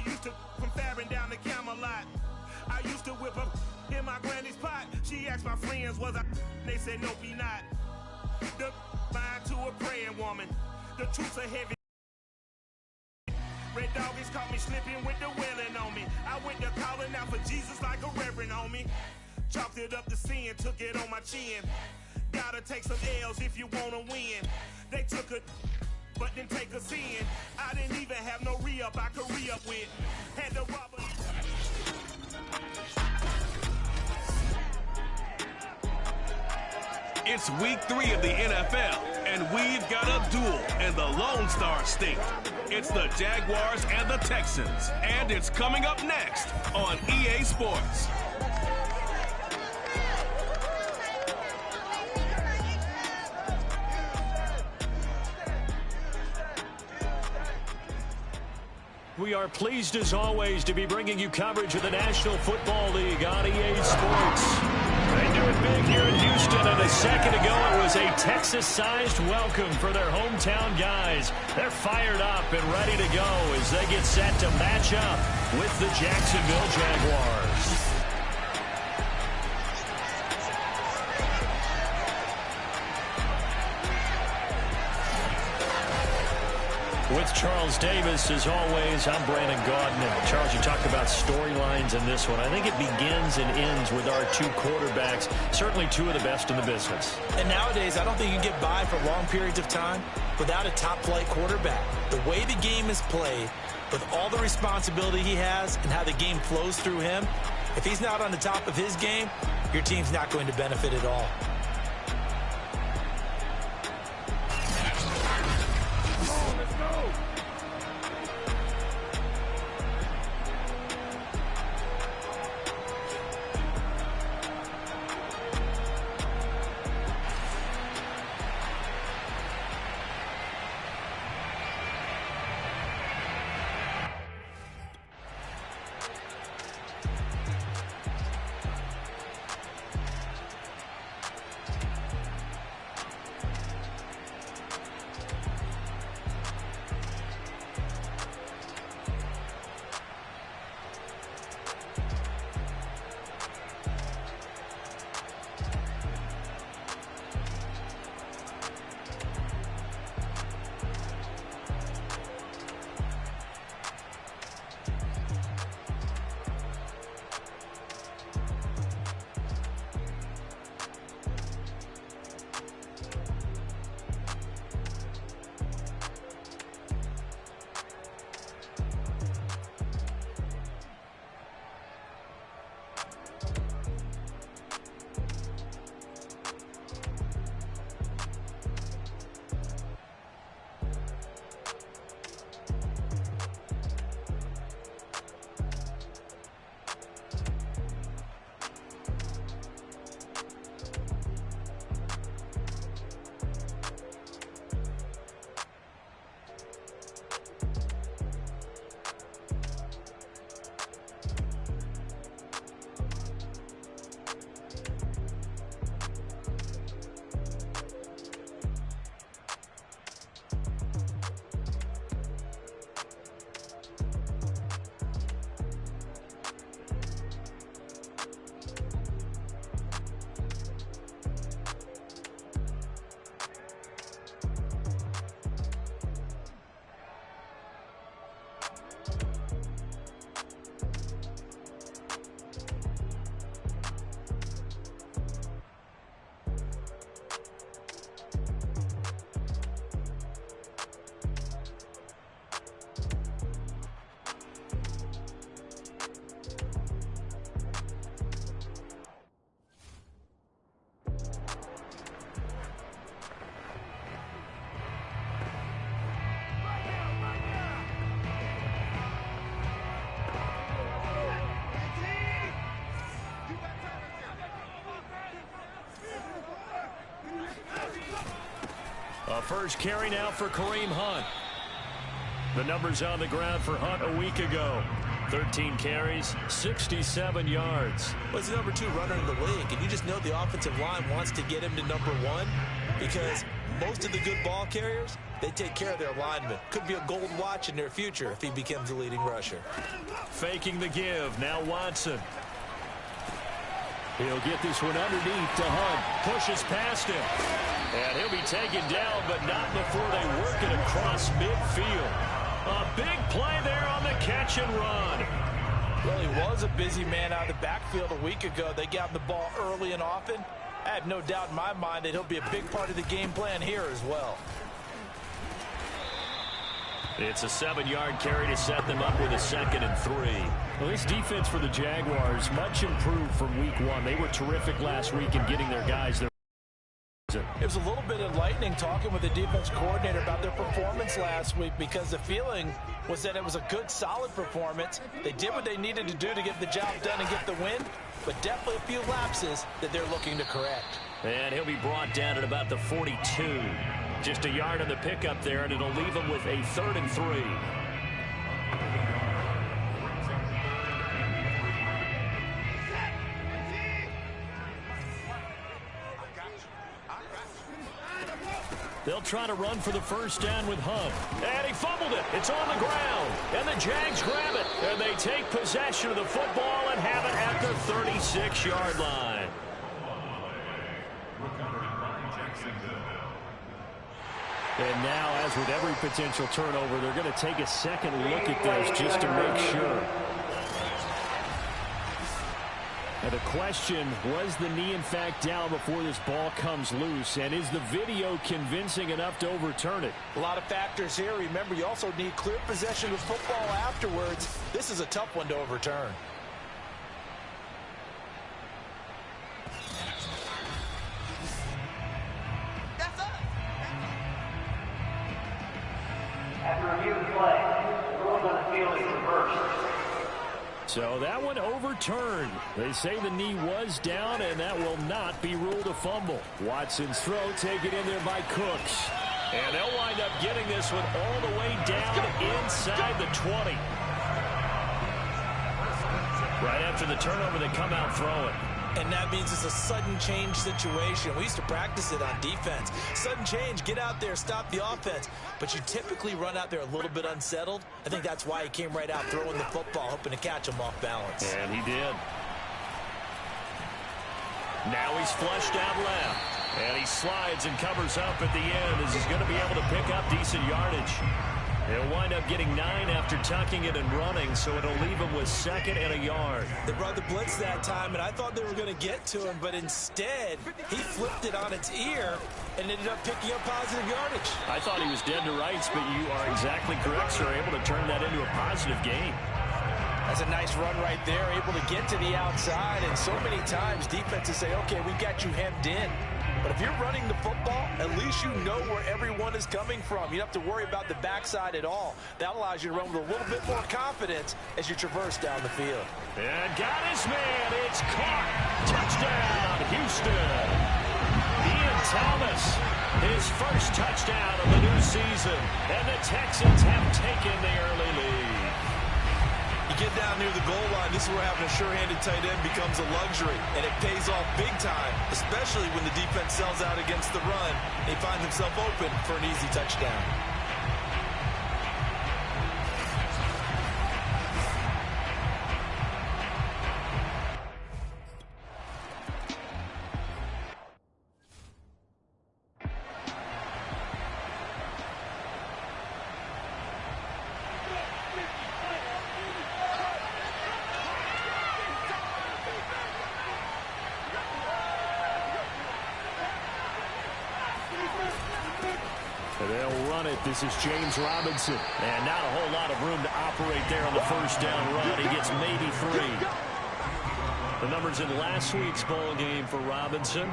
used to from faring down the Camelot. I used to whip up in my granny's pot. She asked my friends, was I? They said, no, be not. The mind to a praying woman. The truth's are heavy. Red doggies caught me slipping with the wailing on me. I went to calling out for Jesus like a reverend on me. Chalked it up to sin, took it on my chin. Gotta take some L's if you wanna win. They took a but didn't take us in. I didn't even have no re-up I could re-up with. Had to rob a... It's week 3 of the NFL, and we've got a duel in the Lone Star State. It's the Jaguars and the Texans, and it's coming up next on EA Sports. We are pleased, as always, to be bringing you coverage of the National Football League on EA Sports. They do it big here in Houston, and a second ago it was a Texas-sized welcome for their hometown guys. They're fired up and ready to go as they get set to match up with the Jacksonville Jaguars. With Charles Davis, as always, I'm Brandon Gaudin. Charles, you talked about storylines in this one. I think it begins and ends with our two quarterbacks, certainly two of the best in the business. And nowadays, I don't think you can get by for long periods of time without a top-flight quarterback. The way the game is played, with all the responsibility he has and how the game flows through him, if he's not on the top of his game, your team's not going to benefit at all. First carry now for Kareem Hunt. The numbers on the ground for Hunt a week ago. 13 carries, 67 yards. Well, he's the #2 runner in the league, and you just know the offensive line wants to get him to #1. because most of the good ball carriers, they take care of their linemen. Could be a gold watch in their future if he becomes the leading rusher. Faking the give. Now Watson. He'll get this one underneath to Hunt. Pushes past him. And he'll be taken down, but not before they work it across midfield. A big play there on the catch and run. Well, he was a busy man out of the backfield a week ago. They got him the ball early and often. I have no doubt in my mind that he'll be a big part of the game plan here as well. It's a 7-yard carry to set them up with a 2nd and 3. Well, this defense for the Jaguars, much improved from week 1. They were terrific last week in getting their guys there. It was a little bit enlightening talking with the defense coordinator about their performance last week, because the feeling was that it was a good, solid performance. They did what they needed to do to get the job done and get the win, but definitely a few lapses that they're looking to correct. And he'll be brought down at about the 42. Just a yard on the pickup there, and it'll leave him with a 3rd and 3. They'll try to run for the first down with Hunt. And he fumbled it. It's on the ground. And the Jags grab it. And they take possession of the football and have it at the 36-yard line. And now, as with every potential turnover, they're going to take a second look at this just to make sure. And the question, was the knee in fact down before this ball comes loose? And is the video convincing enough to overturn it? A lot of factors here. Remember, you also need clear possession of football afterwards. This is a tough one to overturn. After review of play, rules on the field is reversed. So that one overturned. They say the knee was down, and that will not be ruled a fumble. Watson's throw taken in there by Cooks. And they'll wind up getting this one all the way down inside the 20. Right after the turnover, they come out throwing. And that means it's a sudden change situation. We used to practice it on defense. Sudden change, get out there, stop the offense. But you typically run out there a little bit unsettled. I think that's why he came right out throwing the football, hoping to catch him off balance. And he did. Now he's flushed out left. And he slides and covers up at the end as he's going to be able to pick up decent yardage. He'll wind up getting 9 after tucking it and running, so it'll leave him with 2nd and a yard. They brought the blitz that time, and I thought they were going to get to him, but instead, he flipped it on its ear and ended up picking up positive yardage. I thought he was dead to rights, but you are exactly correct, sir. Able to turn that into a positive gain. That's a nice run right there, able to get to the outside, and so many times defenses say, okay, we've got you hemmed in. But if you're running the football, at least you know where everyone is coming from. You don't have to worry about the backside at all. That allows you to run with a little bit more confidence as you traverse down the field. And got his man. It's caught. Touchdown, Houston. Ian Thomas, his first touchdown of the new season. And the Texans have taken the early lead. You get down near the goal line, this is where having a sure-handed tight end becomes a luxury, and it pays off big time, especially when the defense sells out against the run. He finds himself open for an easy touchdown. They'll run it. This is James Robinson. And not a whole lot of room to operate there on the first down run. He gets maybe 3. The numbers in last week's bowl game for Robinson.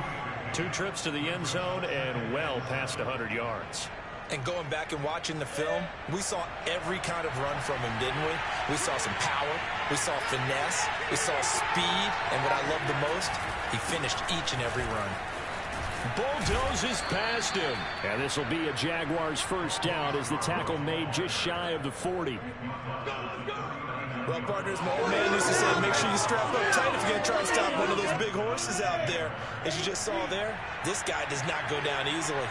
2 trips to the end zone and well past 100 yards. And going back and watching the film, we saw every kind of run from him, didn't we? We saw some power. We saw finesse. We saw speed. And what I love the most, he finished each and every run. Bulldozes past him. And this will be a Jaguars first down as the tackle made just shy of the 40. Well, partners, my old man used to say, make sure you strap up tight if you're going to try and stop one of those big horses out there. As you just saw there, this guy does not go down easily.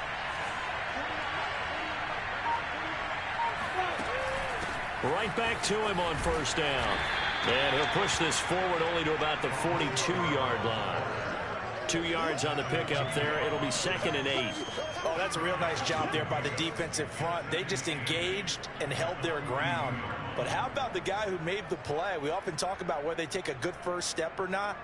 Right back to him on first down. And he'll push this forward only to about the 42-yard line. 2 yards on the pickup there. It'll be 2nd and 8. Oh, that's a real nice job there by the defensive front. They just engaged and held their ground. But how about the guy who made the play? We often talk about whether they take a good first step or not.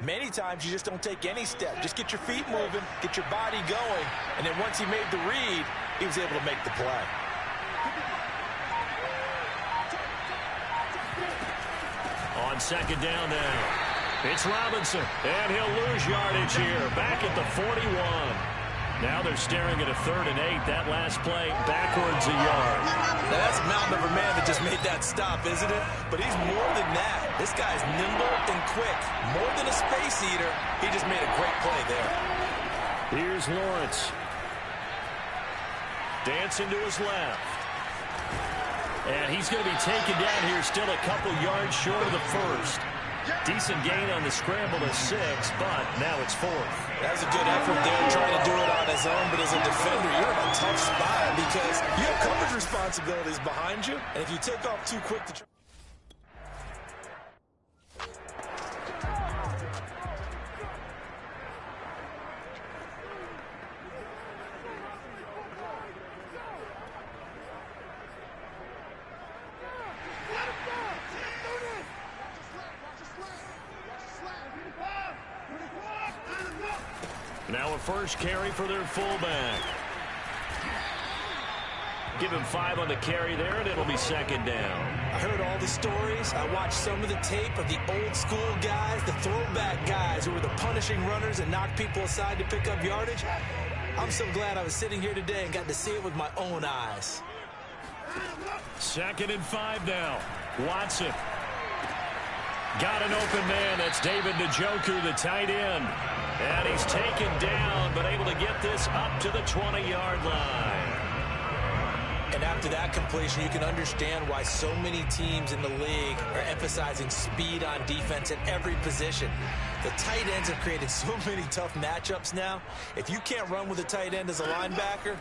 Many times you just don't take any step. Just get your feet moving, get your body going, and then once he made the read, he was able to make the play. On 2nd down now. It's Robinson, and he'll lose yardage here. Back at the 41. Now they're staring at a 3rd and 8. That last play, backwards a yard. Now that's a mountain of a man that just made that stop, isn't it? But he's more than that. This guy's nimble and quick. More than a space eater, he just made a great play there. Here's Lawrence. Dancing to his left. And he's going to be taken down here, still a couple yards short of the first. Decent gain on the scramble to 6, but now it's 4th. That was a good effort there, trying to do it on his own, but as a defender, you're in a tough spot because you have coverage responsibilities behind you, and if you take off too quick to try. Now a first carry for their fullback. Give him 5 on the carry there, and it'll be 2nd down. I heard all the stories. I watched some of the tape of the old school guys, the throwback guys who were the punishing runners and knocked people aside to pick up yardage. I'm so glad I was sitting here today and got to see it with my own eyes. 2nd and 5 now. Watson. Got an open man. That's David Njoku, the tight end. And he's taken down, but able to get this up to the 20-yard line. And after that completion, you can understand why so many teams in the league are emphasizing speed on defense at every position. The tight ends have created so many tough matchups now. If you can't run with a tight end as a linebacker,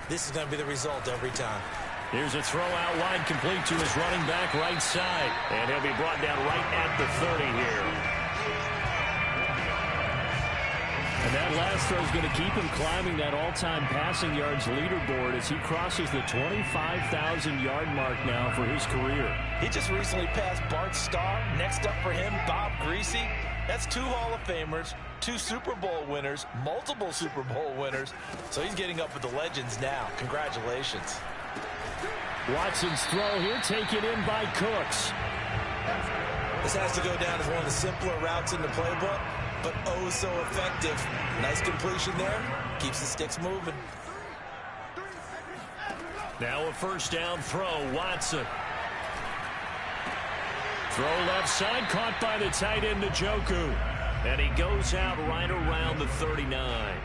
this is going to be the result every time. Here's a throw out wide, complete to his running back right side. And he'll be brought down right at the 30 here. And that last throw is going to keep him climbing that all-time passing yards leaderboard as he crosses the 25,000-yard mark now for his career. He just recently passed Bart Starr. Next up for him, Bob Greasy. That's 2 Hall of Famers, 2 Super Bowl winners, multiple Super Bowl winners. So he's getting up with the legends now. Congratulations. Watson's throw here taken in by Cooks. This has to go down as one of the simpler routes in the playbook, but oh so effective. Nice completion there. Keeps the sticks moving. Now a first down throw, Watson. Throw left side, caught by the tight end Njoku. And he goes out right around the 39.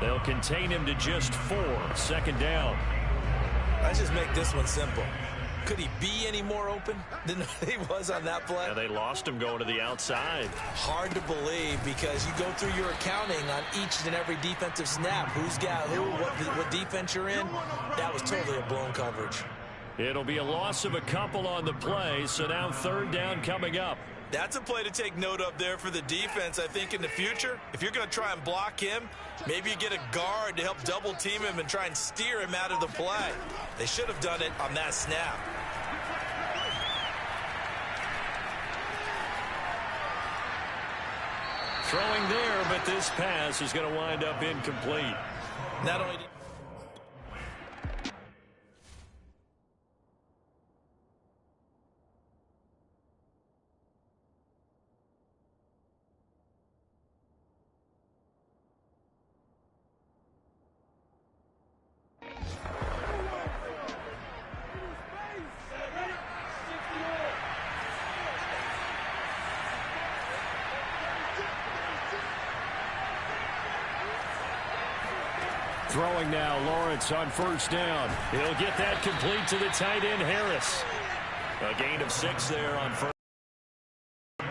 They'll contain him to just 4. 2nd down. Let's just make this one simple. Could he be any more open than he was on that play? Yeah, they lost him going to the outside. Hard to believe because you go through your accounting on each and every defensive snap. Who's got who, what defense you're in. That was totally a blown coverage. It'll be a loss of a couple on the play, so now 3rd down coming up. That's a play to take note of there for the defense, I think, in the future. If you're going to try and block him, maybe you get a guard to help double team him and try and steer him out of the play. They should have done it on that snap. Throwing there, but this pass is going to wind up incomplete. Not only did Throwing now, Lawrence on first down. He'll get that complete to the tight end, Harris. A gain of 6 there on first.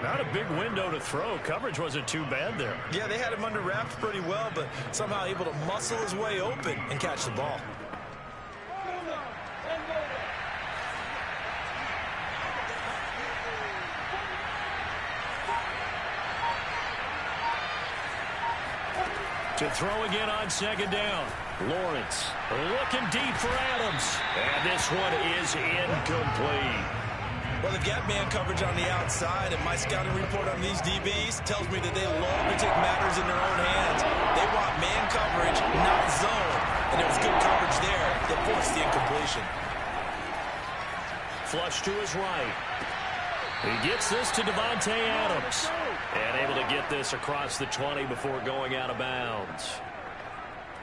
Not a big window to throw. Coverage wasn't too bad there. Yeah, they had him under wraps pretty well, but somehow able to muscle his way open and catch the ball. To throw again on second down. Lawrence looking deep for Adams. And this one is incomplete. Well, they've got man coverage on the outside, and my scouting report on these DBs tells me that they love to take matters in their own hands. They want man coverage, not zone. And there was good coverage there that forced the incompletion. Flush to his right. He gets this to Devontae Adams. And able to get this across the 20 before going out of bounds.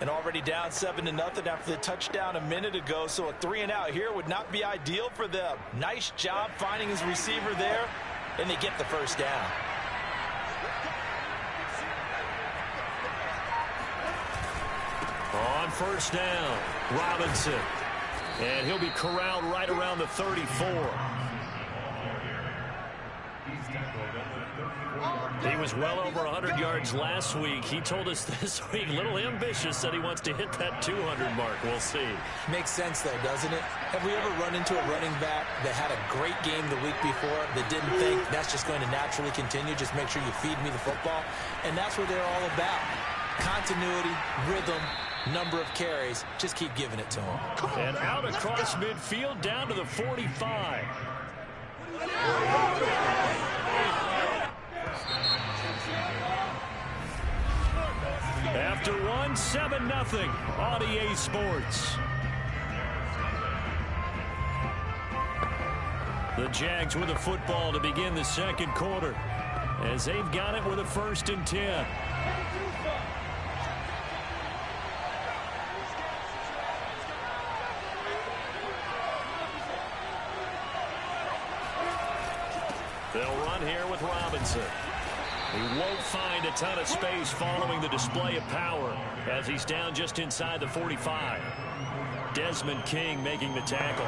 And already down 7-0 after the touchdown a minute ago, so a 3-and-out here would not be ideal for them. Nice job finding his receiver there, and they get the first down. On first down, Robinson. And he'll be corralled right around the 34. He was well over 100 yards last week. He told us this week, a little ambitious, said he wants to hit that 200 mark. We'll see. Makes sense, though, doesn't it? Have we ever run into a running back that had a great game the week before that didn't think that's just going to naturally continue? Just make sure you feed me the football. And that's what they're all about. Continuity, rhythm, number of carries. Just keep giving it to him. And out across midfield down to the 45. After one, 7-0 on EA Sports. The Jags with a football to begin the second quarter as they've got it with a 1st and 10. They'll run here with Robinson. He won't find a ton of space following the display of power as he's down just inside the 45. Desmond King making the tackle.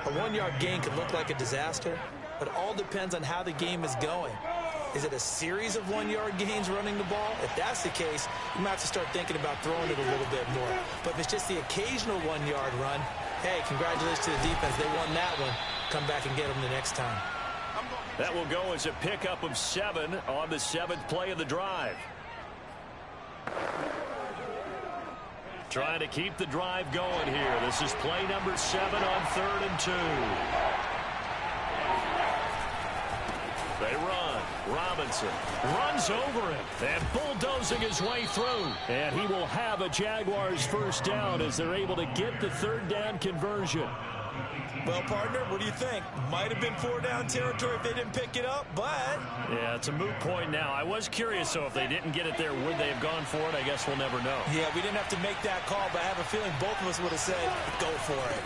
A 1-yard gain could look like a disaster, but it all depends on how the game is going. Is it a series of 1-yard gains running the ball? If that's the case, you might have to start thinking about throwing it a little bit more. But if it's just the occasional 1-yard run, hey, congratulations to the defense. They won that one. Come back and get them the next time. That will go as a pickup of 7 on the 7th play of the drive. Trying to keep the drive going here. This is play number 7 on 3rd and 2. They run. Robinson runs over him and bulldozing his way through. And he will have a Jaguars first down as they're able to get the 3rd down conversion. Well, partner, what do you think? Might have been 4-down territory if they didn't pick it up, but... Yeah, it's a moot point now. I was curious, so if they didn't get it there, would they have gone for it? I guess we'll never know. Yeah, we didn't have to make that call, but I have a feeling both of us would have said, go for it.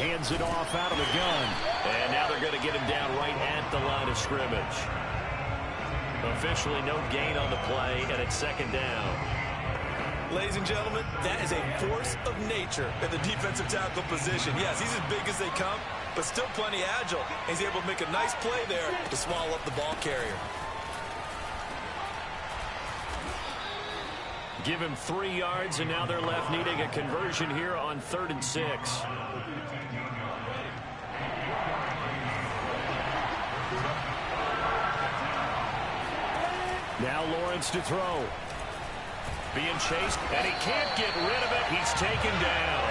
Hands it off out of the gun. And now they're going to get him down right at the line of scrimmage. Officially no gain on the play, and it's 2nd down. Ladies and gentlemen, that is a force of nature in the defensive tackle position. Yes, he's as big as they come, but still plenty agile. He's able to make a nice play there to swallow up the ball carrier. Give him 3 yards, and now they're left needing a conversion here on 3rd and 6. Now Lawrence to throw. Being chased, and he can't get rid of it. He's taken down.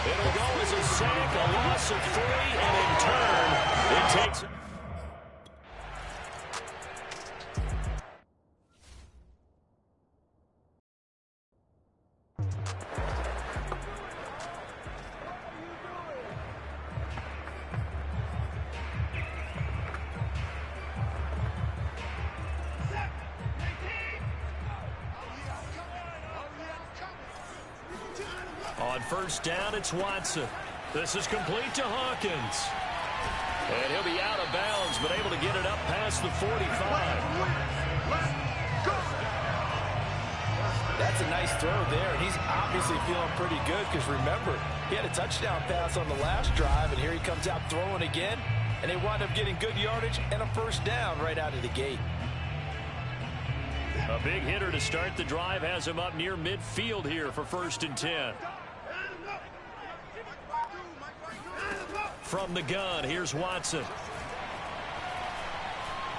It'll go as a sack, a loss of 3, and in turn, it takes... On first down, it's Watson. This is complete to Hawkins. And he'll be out of bounds, but able to get it up past the 45. That's a nice throw there, and he's obviously feeling pretty good because, remember, He had a touchdown pass on the last drive, and here he comes out throwing again, and they wind up getting good yardage and a first down right out of the gate. A big hitter to start the drive has him up near midfield here for 1st and 10. From the gun, here's Watson.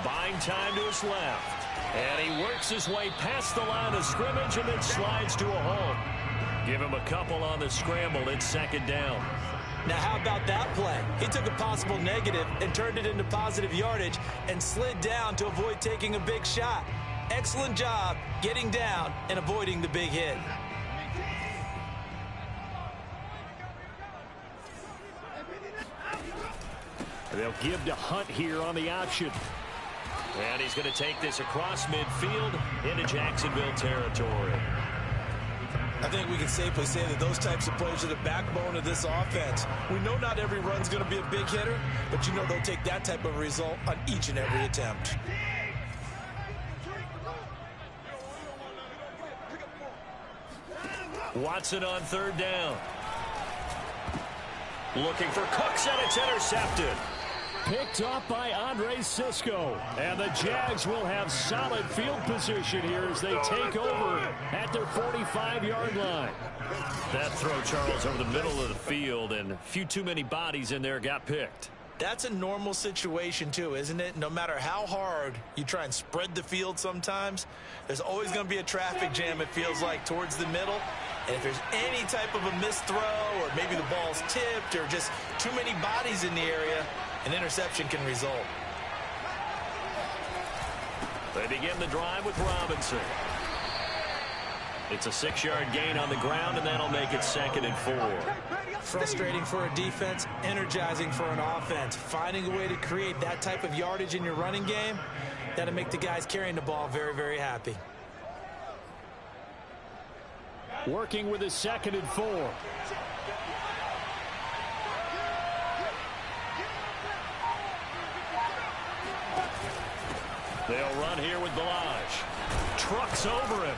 Buying time to his left. And he works his way past the line of scrimmage and then slides to a home. Give him a couple on the scramble. It's 2nd down. Now, how about that play? He took a possible negative and turned it into positive yardage and slid down to avoid taking a big shot. Excellent job getting down and avoiding the big hit. They'll give to Hunt here on the option. And he's going to take this across midfield into Jacksonville territory. I think we can safely say that those types of plays are the backbone of this offense. We know not every run's going to be a big hitter, but you know they'll take that type of result on each and every attempt. Watson on 3rd down. Looking for Cooks, and it's intercepted. Picked off by Andre Sisco. And the Jags will have solid field position here as they take over at their 45-yard line. That throw, Charles, over the middle of the field, and a few too many bodies in there got picked. That's a normal situation, too, isn't it? No matter how hard you try and spread the field sometimes, there's always going to be a traffic jam, it feels like, towards the middle. And if there's any type of a missed throw or maybe the ball's tipped or just too many bodies in the area, an interception can result. They begin the drive with Robinson. It's a 6-yard gain on the ground, and that'll make it 2nd and 4. Frustrating for a defense, energizing for an offense. Finding a way to create that type of yardage in your running game, that'll make the guys carrying the ball very, very happy. Working with his 2nd and 4. They'll run here with Balaj. Trucks over him.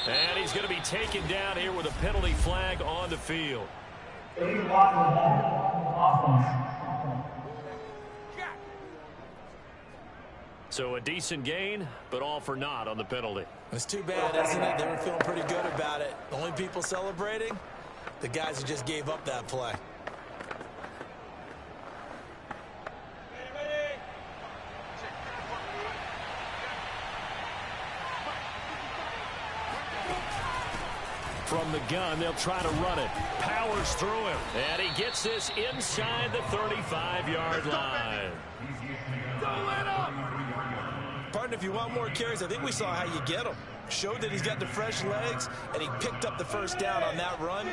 And he's going to be taken down here with a penalty flag on the field. So a decent gain, but all for naught on the penalty. It's too bad, isn't it? They were feeling pretty good about it. The only people celebrating, the guys who just gave up that play. From the gun, they'll try to run it. Powers through him. And he gets this inside the 35-yard line. Partner, if you want more carries, I think we saw how you get them. Showed that he's got the fresh legs, and he picked up the first down on that run.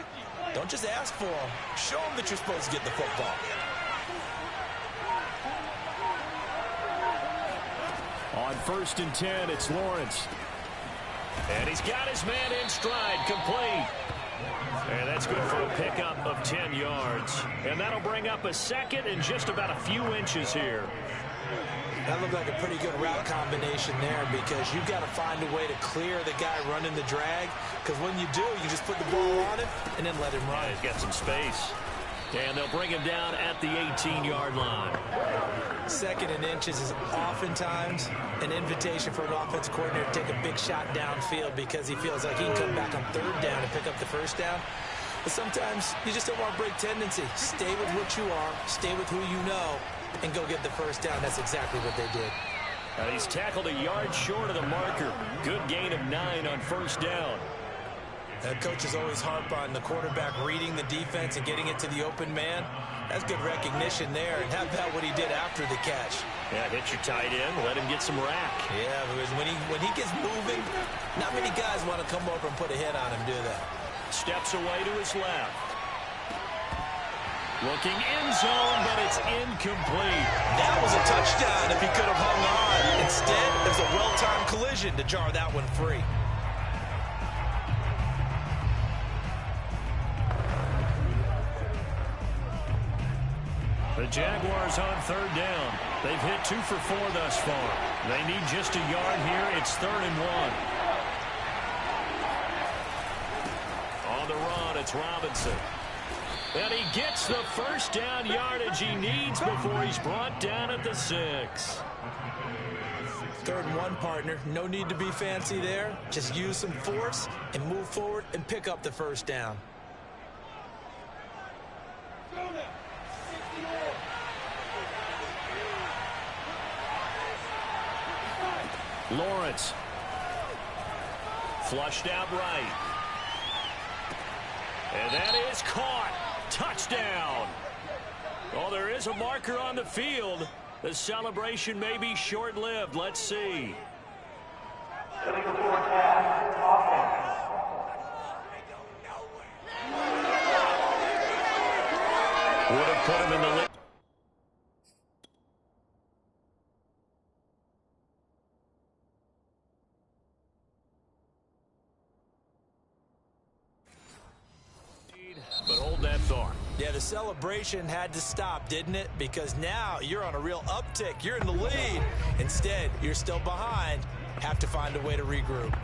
Don't just ask for him. Show him that you're supposed to get the football. On 1st and 10, it's Lawrence. And he's got his man in stride, complete. And that's good for a pickup of 10 yards. And that'll bring up a 2nd and just about a few inches here. That looked like a pretty good route combination there because you've got to find a way to clear the guy running the drag. Because when you do, you just put the ball on him and then let him run. Yeah, he's got some space. And they'll bring him down at the 18-yard line. 2nd and inches is oftentimes an invitation for an offensive coordinator to take a big shot downfield because he feels like he can come back on 3rd down and pick up the first down. But sometimes you just don't want to break tendency. Stay with what you are, stay with who you know, and go get the first down. That's exactly what they did. And he's tackled a yard short of the marker. Good gain of 9 on 1st down. Coaches always harp on the quarterback reading the defense and getting it to the open man. That's good recognition there. And how about what he did after the catch? Yeah, hit your tight end, let him get some rack. Yeah, because when he gets moving, not many guys want to come over and put a hit on him, do they? Steps away to his left. Looking end zone, but it's incomplete. That was a touchdown if he could have hung on. Instead, there's a well-timed collision to jar that one free. The Jaguars on 3rd down. They've hit 2 for 4 thus far. They need just a yard here. It's 3rd and 1. On the run, it's Robinson. And he gets the first down yardage he needs before he's brought down at the 6. 3rd and 1, partner. No need to be fancy there. Just use some force and move forward and pick up the first down. Lawrence. Flushed out right. And that is caught. Touchdown. Oh, there is a marker on the field. The celebration may be short-lived. Let's see. Illegal forward pass. Would have put him in the lead. But hold that thought. Yeah, the celebration had to stop, didn't it? Because now you're on a real uptick. You're in the lead. Instead, you're still behind. Have to find a way to regroup.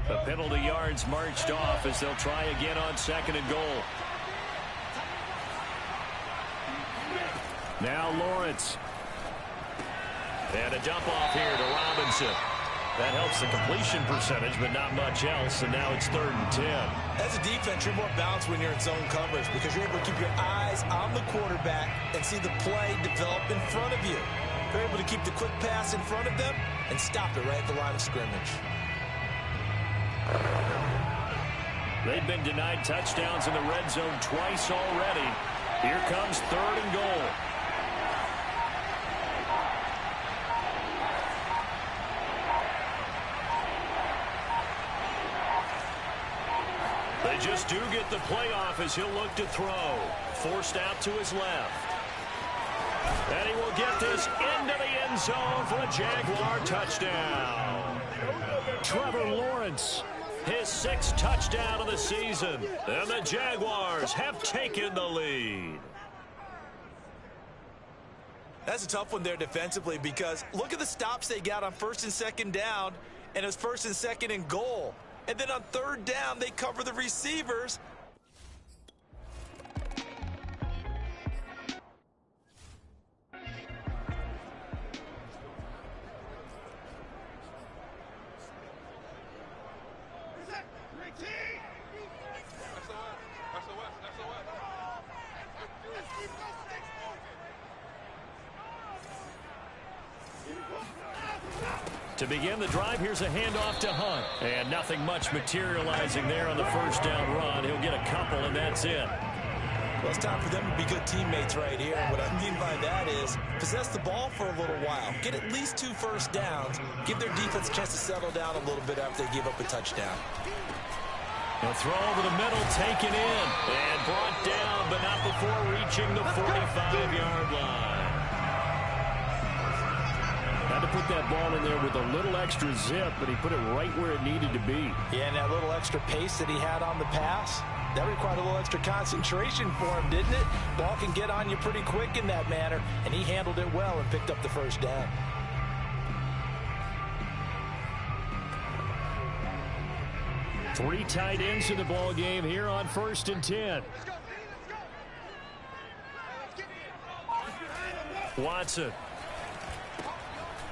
The penalty yards marched off as they'll try again on 2nd and goal. Now Lawrence. And a dump off here to Robinson. That helps the completion percentage, but not much else, and now it's 3rd and 10. As a defense, you're more balanced when you're in zone coverage because you're able to keep your eyes on the quarterback and see the play develop in front of you. You're able to keep the quick pass in front of them and stop it right at the line of scrimmage. They've been denied touchdowns in the red zone twice already. Here comes 3rd and goal. They just do get the playoff as he'll look to throw. Forced out to his left. And he will get this into the end zone for a Jaguar touchdown. Trevor Lawrence, his 6th touchdown of the season. And the Jaguars have taken the lead. That's a tough one there defensively because look at the stops they got on 1st and 2nd down, and it's 1st and 2nd and goal. And then on 3rd down, they cover the receivers. To begin the drive, here's a handoff to Hunt. And nothing much materializing there on the 1st down run. He'll get a couple, and that's it. Well, it's time for them to be good teammates right here. And what I mean by that is possess the ball for a little while. Get at least 2 first downs. Give their defense a chance to settle down a little bit after they give up a touchdown. He'll throw over the middle, taken in, and brought down, but not before reaching the 45-yard line. Had to put that ball in there with a little extra zip, but he put it right where it needed to be. Yeah, and that little extra pace that he had on the pass, that required a little extra concentration for him, didn't it? Ball can get on you pretty quick in that manner, and he handled it well and picked up the first down. Three tight ends in the ball game here on 1st and 10. Watson.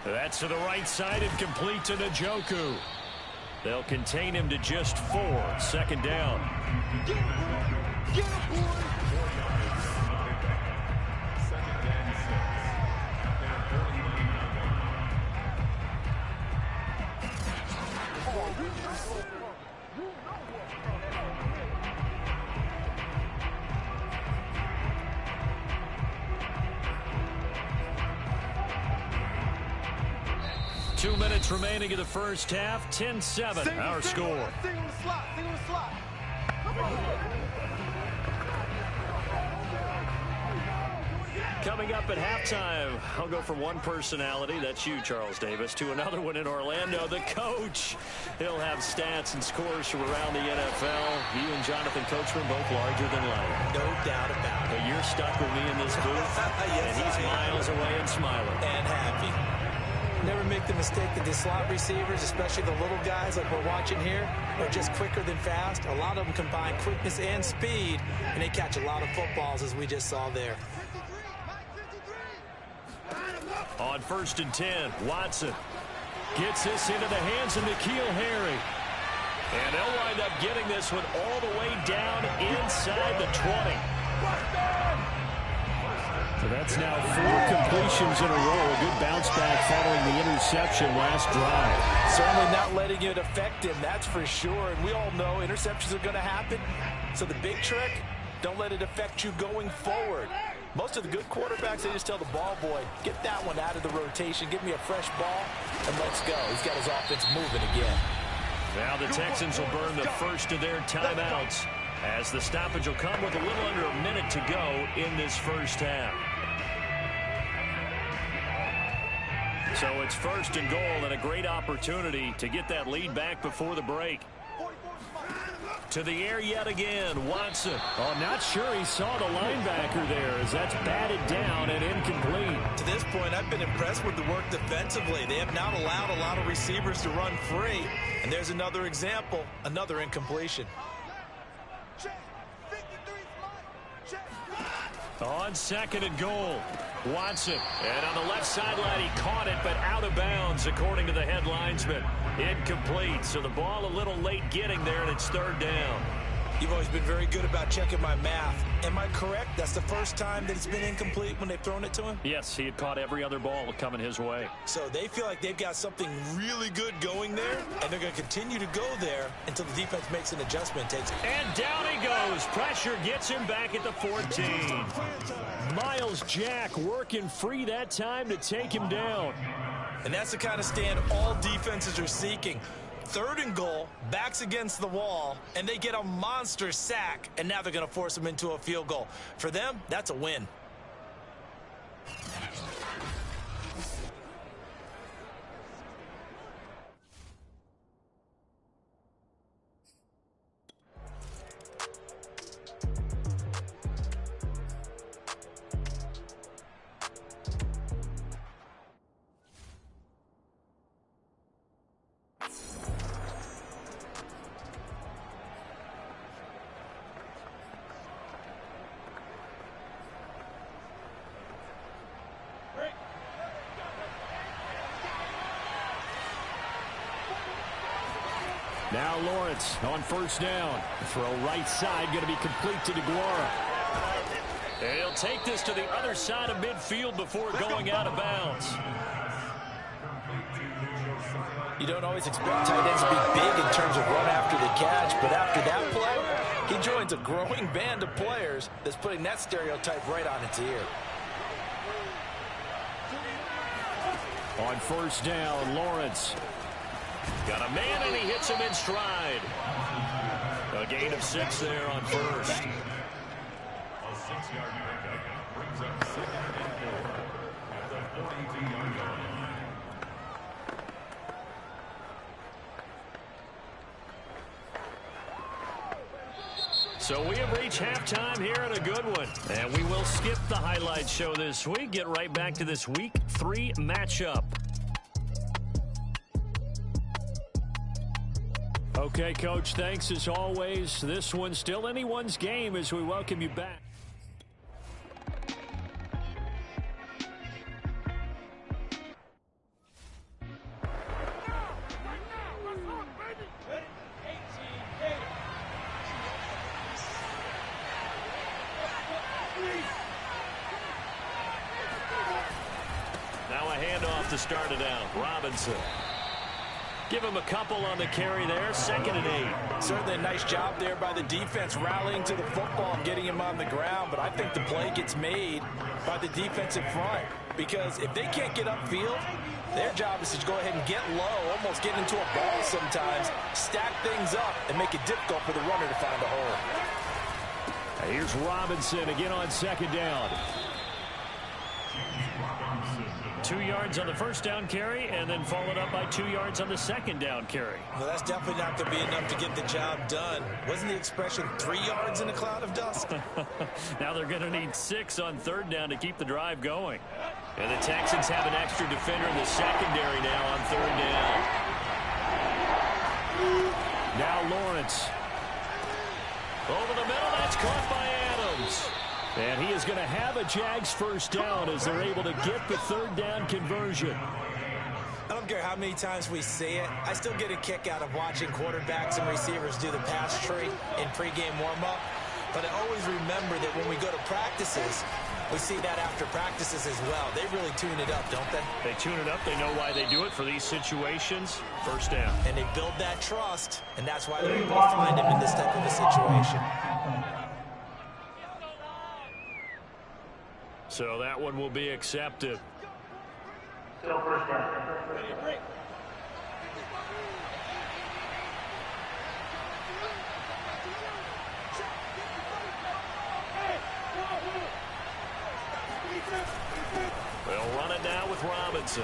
That's to the right side and complete to Njoku. They'll contain him to just 4. 2nd down. Get him, boy. 2 minutes remaining in the first half. 10-7, our score. Single slot. Coming up at halftime, I'll go from one personality, that's you, Charles Davis, to another one in Orlando, the coach. He'll have stats and scores from around the NFL. He and Jonathan Coachman both larger than life. No doubt about it. But you're stuck with me in this booth, Yes, and he's miles away and smiling. And happy. never make the mistake that the slot receivers, especially the little guys like we're watching here, are just quicker than fast. A lot of them combine quickness and speed, and they catch a lot of footballs, as we just saw there. On 1st and 10, Watson gets this into the hands of N'Keal Harry. And they'll wind up getting this one all the way down inside the 20. So that's now 4 completions in a row. A good bounce back following the interception last drive. Certainly not letting it affect him, that's for sure. And we all know interceptions are going to happen. So the big trick, don't let it affect you going forward. Most of the good quarterbacks, they just tell the ball boy, get that one out of the rotation, give me a fresh ball, and let's go. He's got his offense moving again. Now the Texans will burn the first of their timeouts, as the stoppage will come with a little under a minute to go in this first half. So it's 1st and goal, and a great opportunity to get that lead back before the break. To the air yet again, Watson. Oh, not sure he saw the linebacker there, as that's batted down and incomplete. To this point, I've been impressed with the work defensively. They have not allowed a lot of receivers to run free. And there's another example, another incompletion. On 2nd and goal, Watson. And on the left sideline, he caught it, but out of bounds, according to the head linesman. Incomplete, so the ball a little late getting there, and it's 3rd down. You've always been very good about checking my math. Am I correct? That's the first time that it's been incomplete when they've thrown it to him? Yes, he had caught every other ball coming his way. So they feel like they've got something really good going there, and they're going to continue to go there until the defense makes an adjustment. And down he goes. Pressure gets him back at the 14. Miles Jack working free that time to take him down. And that's the kind of stand all defenses are seeking. 3rd and goal, backs against the wall, and they get a monster sack, and now they're going to force them into a field goal. For them, that's a win. Now Lawrence on 1st down. Throw right side, going to be complete to DeGuara. And he'll take this to the other side of midfield before going out of bounds. You don't always expect tight ends to be big in terms of run after the catch, but after that play, he joins a growing band of players that's putting that stereotype right on its ear. On 1st down, Lawrence. Got a man, and he hits him in stride. A gain of 6 there on 1st. A 6-yard pickup brings up 2nd and 4 at the 42-yard line. So we have reached halftime here in a good one. And we will skip the highlight show this week. Get right back to this Week 3 matchup. Okay, Coach, thanks as always. This one's still anyone's game as we welcome you back. Now a handoff to start it out. Robinson. Give him a couple on the carry there. 2nd and 8. Certainly a nice job there by the defense rallying to the football and getting him on the ground. But I think the play gets made by the defensive front. Because if they can't get upfield, their job is to go ahead and get low, almost get into a ball sometimes, stack things up, and make it difficult for the runner to find a hole. Here's Robinson again on 2nd down. 2 yards on the 1st down carry, and then followed up by 2 yards on the 2nd down carry. Well, that's definitely not going to be enough to get the job done. Wasn't the expression 3 yards in a cloud of dust? Now they're going to need 6 on 3rd down to keep the drive going. And the Texans have an extra defender in the secondary now on third down. Now Lawrence. Over the middle, that's caught by Adams. And he is going to have a Jags first down as they're able to get the third down conversion. I don't care how many times we see it. I still get a kick out of watching quarterbacks and receivers do the pass tree in pregame warm-up. But I always remember that when we go to practices, we see that after practices as well. They really tune it up, don't they? They tune it up. They know why they do it for these situations. First down. And they build that trust, and that's why they're able to find him in this type of a situation. So that one will be accepted. Still first down. They'll run it now with Robinson.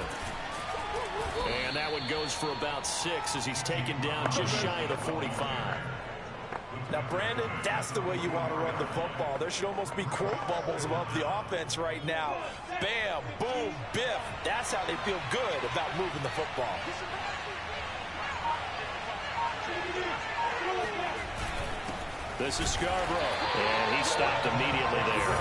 And that one goes for about 6 as he's taken down just shy of the 45. Now, Brandon, that's the way you want to run the football. There should almost be quote bubbles above the offense right now. Bam, boom, biff. That's how they feel good about moving the football. This is Scarborough. And he stopped immediately there.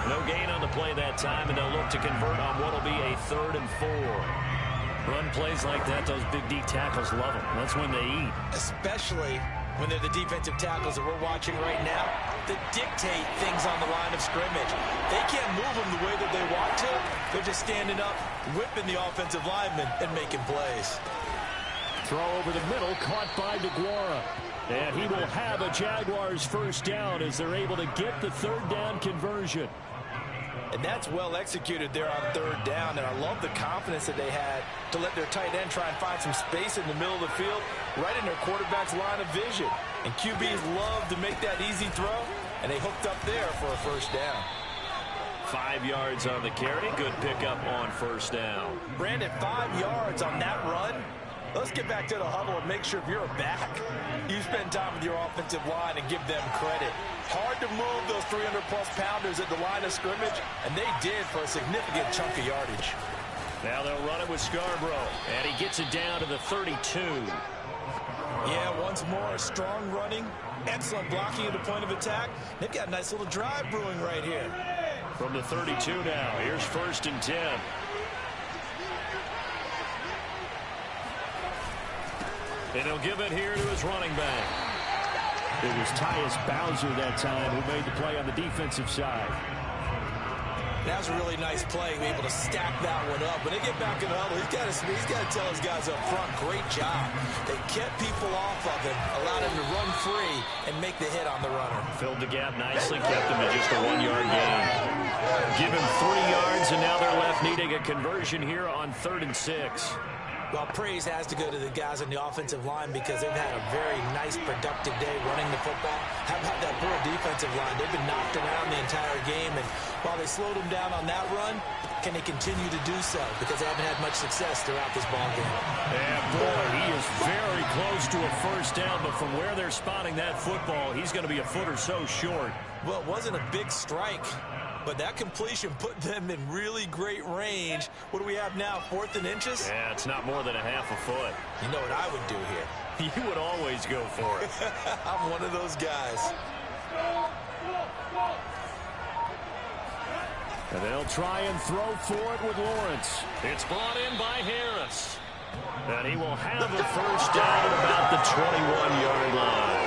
No gain on the play that time, and they'll look to convert on what will be a 3rd and 4. Run plays like that, those big D tackles love them. That's when they eat. Especially when they're the defensive tackles that we're watching right now that dictate things on the line of scrimmage. They can't move them the way that they want to. They're just standing up, whipping the offensive linemen, and making plays. Throw over the middle, caught by DeGuara. And he will have a Jaguars first down as they're able to get the third down conversion. And that's well executed there on third down. And I love the confidence that they had to let their tight end try and find some space in the middle of the field, right in their quarterback's line of vision. And QBs love to make that easy throw, and they hooked up there for a first down. 5 yards on the carry. Good pickup on first down. Brandon, 5 yards on that run. Let's get back to the huddle and make sure if you're a back, you spend time with your offensive line and give them credit. Hard to move those 300-plus pounders at the line of scrimmage, and they did for a significant chunk of yardage. Now they'll run it with Scarborough, and he gets it down to the 32. Yeah, once more, strong running, excellent blocking at the point of attack. They've got a nice little drive brewing right here. From the 32 now, here's 1st and 10. And he'll give it here to his running back. It was Tyus Bowser that time who made the play on the defensive side. That was a really nice play, able to stack that one up. When they get back in the huddle, he's got to tell his guys up front, great job. They kept people off of him, allowed him to run free and make the hit on the runner. Filled the gap nicely, kept him at just a 1-yard gain. Give him 3 yards, and now they're left needing a conversion here on 3rd and 6. Well, praise has to go to the guys on the offensive line because they've had a very nice, productive day running the football. How about that poor defensive line? They've been knocked around the entire game, and while they slowed them down on that run, can they continue to do so? Because they haven't had much success throughout this ballgame. And boy, he is very close to a first down, but from where they're spotting that football, he's going to be a foot or so short. Well, it wasn't a big strike, but that completion put them in really great range. What do we have now, 4th and inches? Yeah, it's not more than a half a foot. You know what I would do here? You would always go for it. I'm one of those guys. And they'll try and throw for it with Lawrence. It's brought in by Harris. And he will have the first down at about the 21-yard line.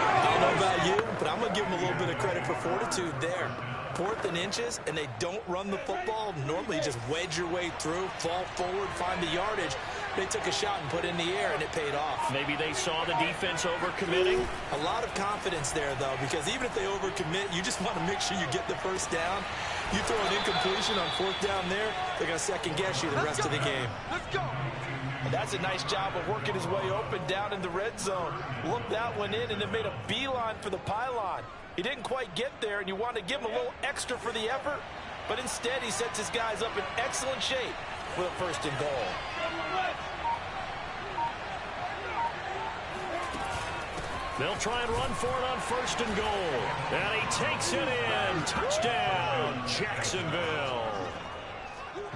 I don't know about you, but I'm going to give them a little bit of credit for fortitude there. 4th and inches, and they don't run the football. Normally, you just wedge your way through, fall forward, find the yardage. They took a shot and put it in the air, and it paid off. Maybe they saw the defense overcommitting. A lot of confidence there, though, because even if they overcommit, you just want to make sure you get the first down. You throw an incompletion on 4th down there, they're going to second-guess you the rest of the game. Let's go. And that's a nice job of working his way open down in the red zone. Looked that one in and then made a beeline for the pylon. He didn't quite get there, and you want to give him a little extra for the effort, but instead he sets his guys up in excellent shape with a 1st and goal. They'll try and run for it on 1st and goal. And he takes it in. Touchdown, Jacksonville.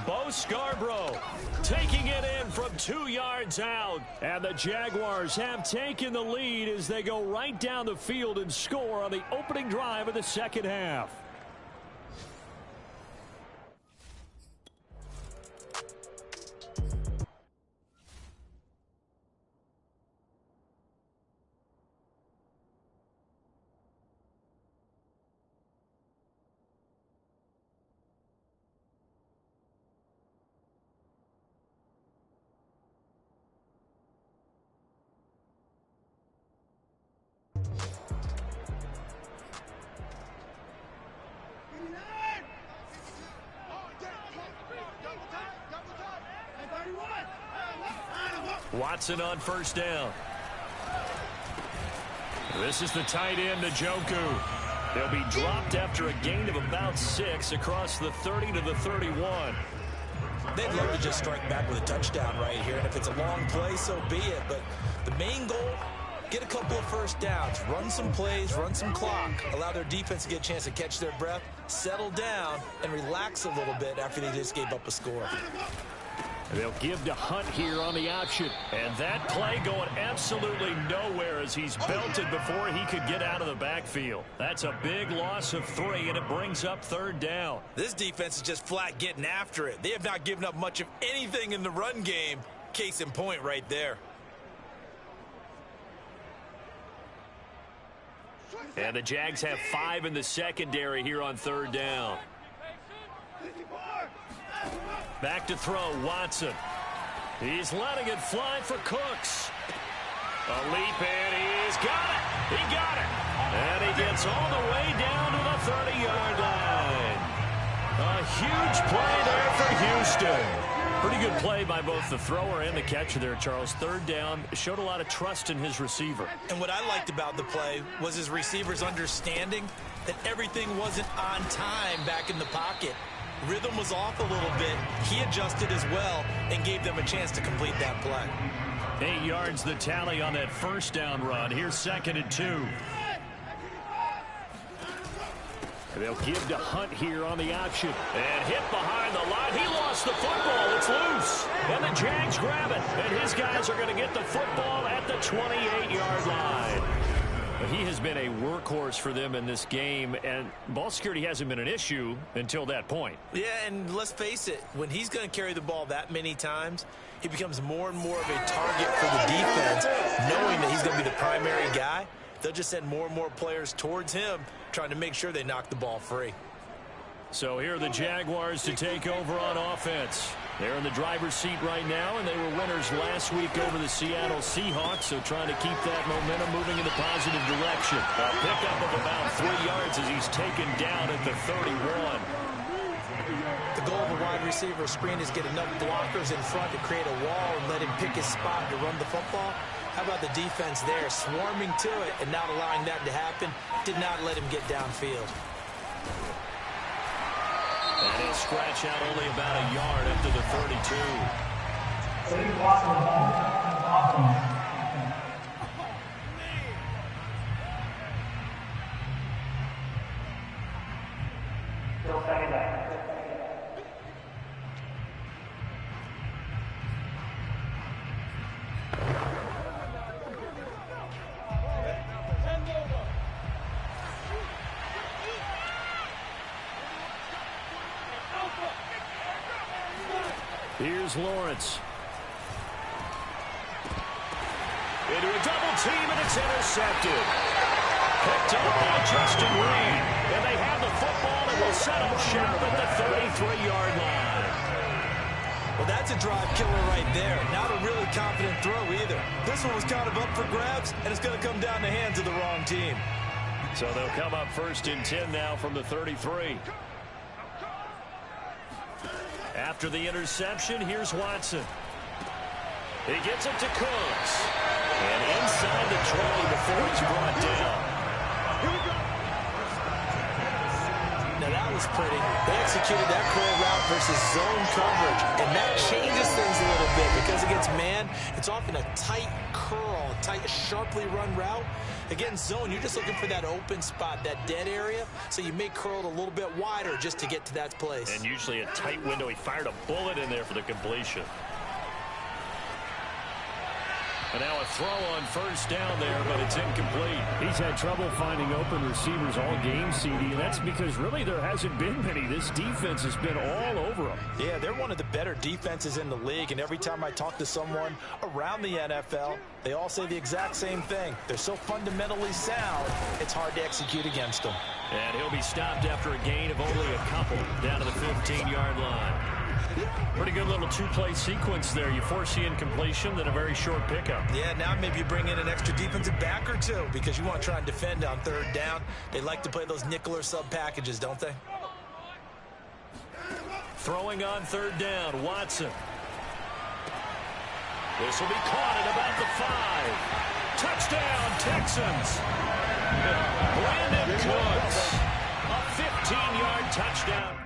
Bo Scarborough taking it in from 2 yards out. And the Jaguars have taken the lead as they go right down the field and score on the opening drive of the second half. Watson on first down. This is the tight end, Njoku. They'll be dropped after a gain of about 6 across the 30 to the 31. They'd love to just strike back with a touchdown right here, and if it's a long play, so be it. But the main goal, get a couple of first downs, run some plays, run some clock, allow their defense to get a chance to catch their breath, settle down, and relax a little bit after they just gave up a score. They'll give to Hunt here on the option. And that play going absolutely nowhere as he's belted before he could get out of the backfield. That's a big loss of 3, and it brings up third down. This defense is just flat getting after it. They have not given up much of anything in the run game. Case in point right there. And the Jags have 5 in the secondary here on third down. Back to throw, Watson. He's letting it fly for Cooks. A leap in, he's got it. He got it. And he gets all the way down to the 30-yard line. A huge play there for Houston. Pretty good play by both the thrower and the catcher there, Charles. Third down, showed a lot of trust in his receiver. And what I liked about the play was his receivers understanding that everything wasn't on time back in the pocket. Rhythm was off a little bit. He adjusted as well and gave them a chance to complete that play. 8 yards the tally on that first down run. Here's 2nd and 2. They'll give to Hunt here on the option. And hit behind the line. He lost the football. It's loose. And the Jags grab it. And his guys are going to get the football at the 28-yard line. He has been a workhorse for them in this game, and ball security hasn't been an issue until that point. Yeah, and let's face it, when he's going to carry the ball that many times, he becomes more and more of a target for the defense, knowing that he's going to be the primary guy. They'll just send more and more players towards him, trying to make sure they knock the ball free. So here are the Jaguars to take over on offense. They're in the driver's seat right now, and they were winners last week over the Seattle Seahawks, so trying to keep that momentum moving in a positive direction. A pickup of about 3 yards as he's taken down at the 31. The goal of a wide receiver screen is get enough blockers in front to create a wall and let him pick his spot to run the football. How about the defense there, swarming to it and not allowing that to happen? Did not let him get downfield. And he'll scratch out only about a yard up to the 32. Still second down. Here's Lawrence. Into a double team, and it's intercepted. Picked up by Justin Reed. And they have the football and will set up shop at the 33-yard line. Well, that's a drive killer right there. Not a really confident throw either. This one was kind of up for grabs, and it's going to come down the hands of the wrong team. So they'll come up 1st and 10 now from the 33. After the interception, here's Watson. He gets it to Cooks. And inside the 20 before he's brought down. Now that was pretty. They executed that curl route versus zone coverage, and that changes things a little bit because against man, it's often a tight curl, a tight, sharply run route. Against zone, you're just looking for that open spot, that dead area, so you may curl it a little bit wider just to get to that place. And usually a tight window. He fired a bullet in there for the completion. And now a throw on first down there, but it's incomplete. He's had trouble finding open receivers all game, CD, and that's because really there hasn't been many. This defense has been all over them. Yeah, they're one of the better defenses in the league, and every time I talk to someone around the NFL, they all say the exact same thing. They're so fundamentally sound, it's hard to execute against them. And he'll be stopped after a gain of only a couple down to the 15-yard line. Pretty good little two-play sequence there. You force the incompletion, then a very short pickup. Yeah, now maybe you bring in an extra defensive back or two because you want to try and defend on third down. They like to play those nickel or sub packages, don't they? Throwing on third down, Watson. This will be caught at about the 5. Touchdown, Texans. Brandon Cooks. A 15-yard touchdown.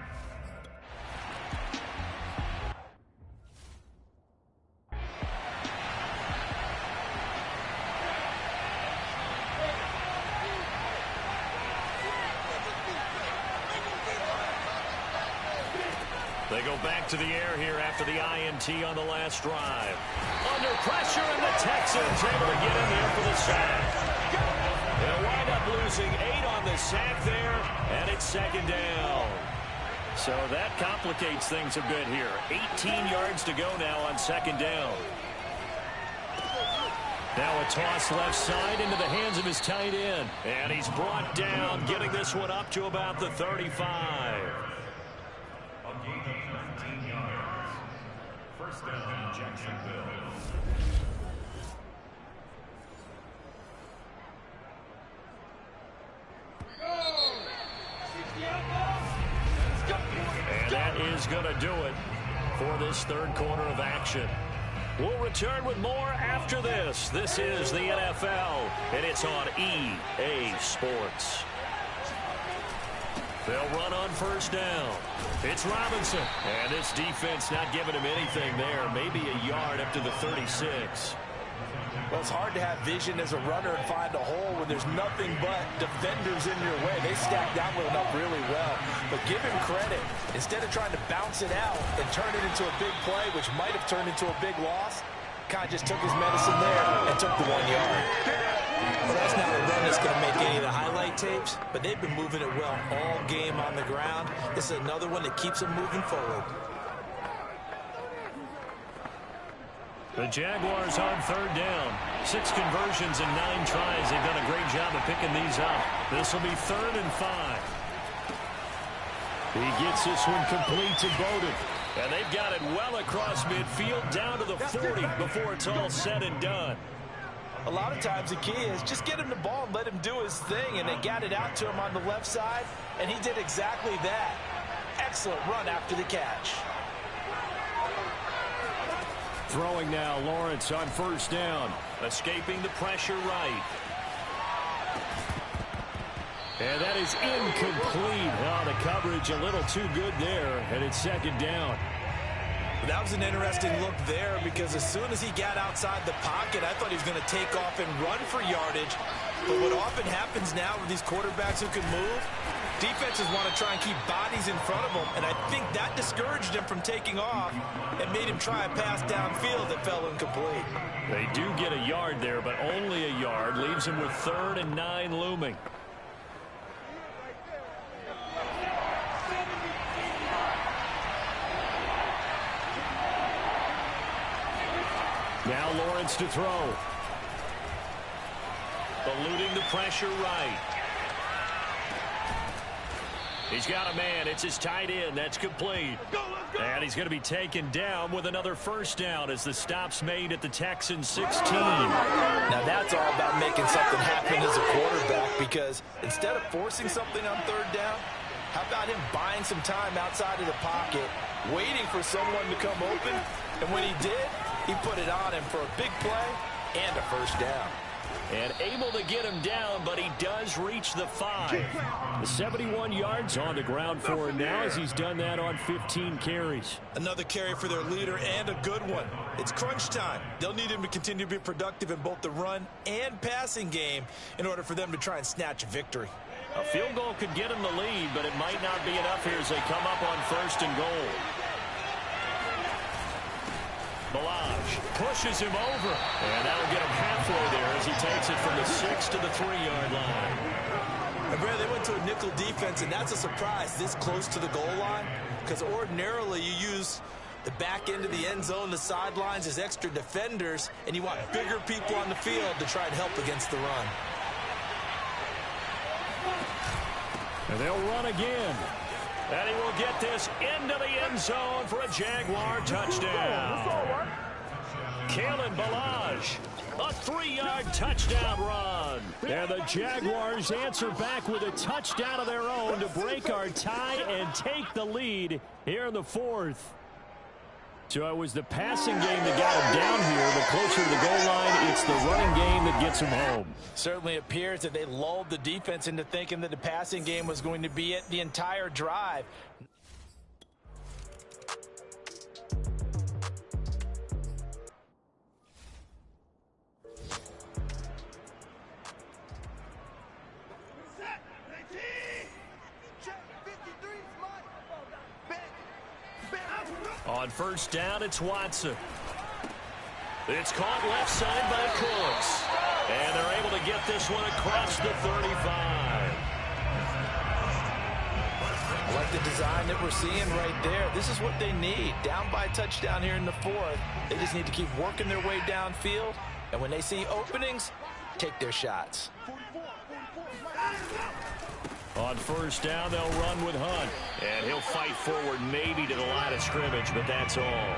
They go back to the air here after the INT on the last drive. Under pressure, and the Texans able to get in there for the sack. They'll wind up losing 8 on the sack there, and it's second down. So that complicates things a bit here. 18 yards to go now on second down. Now a toss left side into the hands of his tight end. And he's brought down, getting this one up to about the 35. First down, Jacksonville. And that is going to do it for this third quarter of action. We'll return with more after this. This is the NFL, and it's on EA Sports. They'll run on first down. It's Robinson. And this defense not giving him anything there. Maybe a yard up to the 36. Well, it's hard to have vision as a runner and find a hole when there's nothing but defenders in your way. They stacked that one up really well. But give him credit. Instead of trying to bounce it out and turn it into a big play, which might have turned into a big loss, kind of just took his medicine there and took the 1 yard. Well, that's not a run that's going to make any of the highlight tapes, but they've been moving it well all game on the ground. This is another one that keeps them moving forward. The Jaguars on third down. 6 conversions and 9 tries. They've done a great job of picking these up. This will be 3rd and 5. He gets this one complete to Bowden. And they've got it well across midfield down to the 40 before it's all said and done. A lot of times the key is just get him the ball and let him do his thing, and they got it out to him on the left side, and he did exactly that. Excellent run after the catch. Throwing now, Lawrence on first down. Escaping the pressure right. And that is incomplete. Oh, the coverage a little too good there, and it's second down. That was an interesting look there because as soon as he got outside the pocket, I thought he was going to take off and run for yardage. But what often happens now with these quarterbacks who can move, defenses want to try and keep bodies in front of them, and I think that discouraged him from taking off and made him try a pass downfield that fell incomplete. They do get a yard there, but only a yard. Leaves him with 3rd and 9 looming. Now Lawrence to throw. Eluding the pressure right. He's got a man. It's his tight end. That's complete. Let's go. And he's going to be taken down with another first down as the stop's made at the Texans 16. Now that's all about making something happen as a quarterback because instead of forcing something on third down, how about him buying some time outside of the pocket, waiting for someone to come open, and when he did, he put it on him for a big play and a first down. And able to get him down, but he does reach the 5. The 71 yards on the ground for him now as he's done that on 15 carries. Another carry for their leader and a good one. It's crunch time. They'll need him to continue to be productive in both the run and passing game in order for them to try and snatch a victory. A field goal could get him the lead, but it might not be enough here as they come up on 1st and goal. Balaj pushes him over, and that'll get him halfway there as he takes it from the 6 to the 3-yard line. And Brad, they went to a nickel defense, and that's a surprise this close to the goal line, because ordinarily you use the back end of the end zone, the sidelines as extra defenders, and you want bigger people on the field to try and help against the run. And they'll run again. And he will get this into the end zone for a Jaguar touchdown. Kalen Balaj, a 3-yard touchdown run. And the Jaguars answer back with a touchdown of their own to break our tie and take the lead here in the 4th. So it was the passing game that got him down here, but closer to the goal line, it's the running game that gets him home. Certainly appears that they lulled the defense into thinking that the passing game was going to be it the entire drive. On 1st down, it's Watson. It's caught left side by Cooks. And they're able to get this one across the 35. I like the design that we're seeing right there. This is what they need. Down by a touchdown here in the 4th. They just need to keep working their way downfield. And when they see openings, take their shots. On 1st down, they'll run with Hunt. And he'll fight forward maybe to the line of scrimmage, but that's all.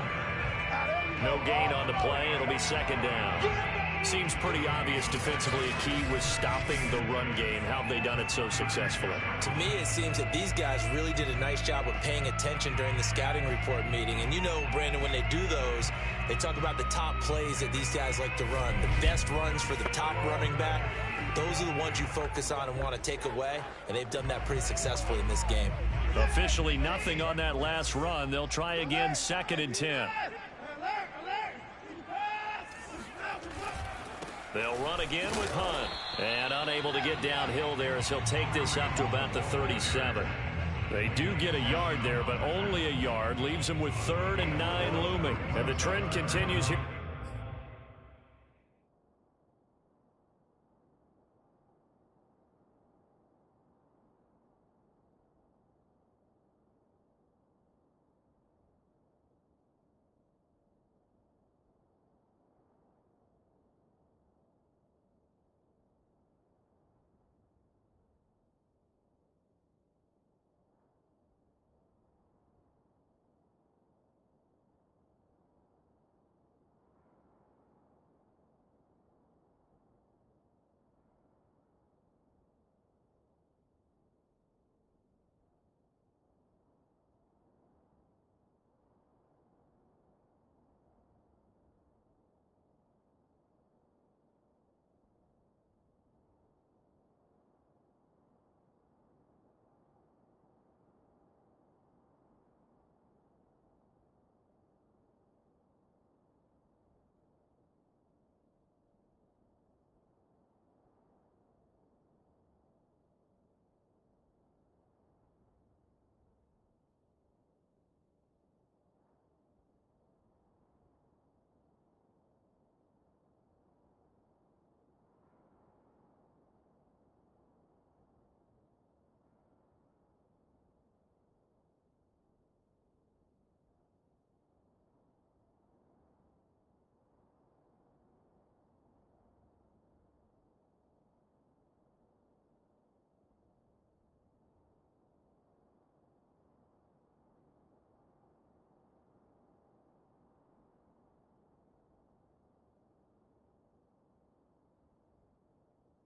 No gain on the play. It'll be 2nd down. Seems pretty obvious defensively a key was stopping the run game. How have they done it so successfully? To me, it seems that these guys really did a nice job of paying attention during the scouting report meeting. And you know, Brandon, when they do those, they talk about the top plays that these guys like to run. The best runs for the top running back. Those are the ones you focus on and want to take away, and they've done that pretty successfully in this game. Officially nothing on that last run. They'll try again 2nd and 10. They'll run again with Hunt. And unable to get downhill there as he'll take this up to about the 37. They do get a yard there, but only a yard. Leaves them with 3rd and 9 looming. And the trend continues here.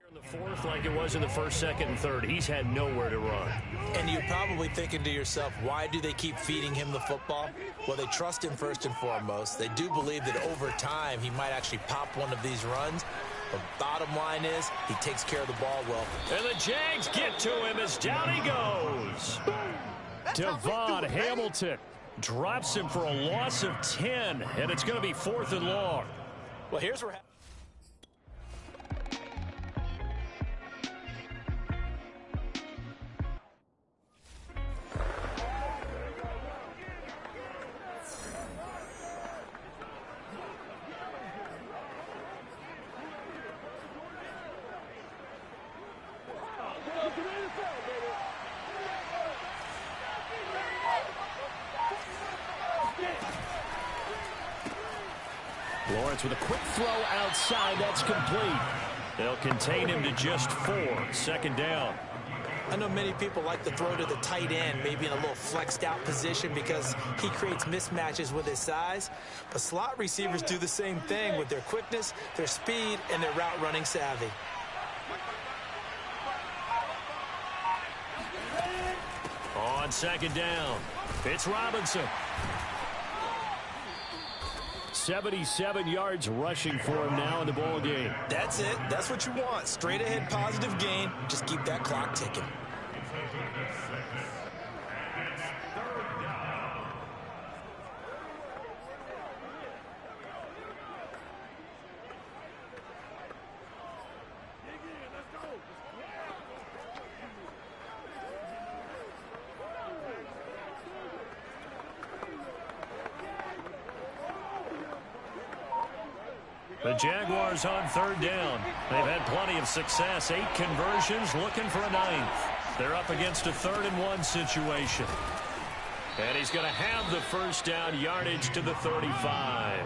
In the 4th, like it was in the 1st, 2nd, and 3rd, he's had nowhere to run. And you're probably thinking to yourself, why do they keep feeding him the football? Well, they trust him first and foremost. They do believe that over time he might actually pop one of these runs. The bottom line is he takes care of the ball well. And the Jags get to him as down he goes. Devon Hamilton drops him for a loss of 10, and it's going to be 4th and long. Well, here's where... Lawrence with a quick throw outside. That's complete. They'll contain him to just 4. 2nd down. I know many people like to throw to the tight end, maybe in a little flexed out position because he creates mismatches with his size. But slot receivers do the same thing with their quickness, their speed, and their route running savvy. On 2nd down, it's Robinson. 77 yards rushing for him now in the ball game. That's it. That's what you want. Straight ahead positive gain. Just keep that clock ticking. The Jaguars on 3rd down. They've had plenty of success. 8 conversions, looking for a 9th. They're up against a 3rd and 1 situation. And he's going to have the 1st down, yardage to the 35.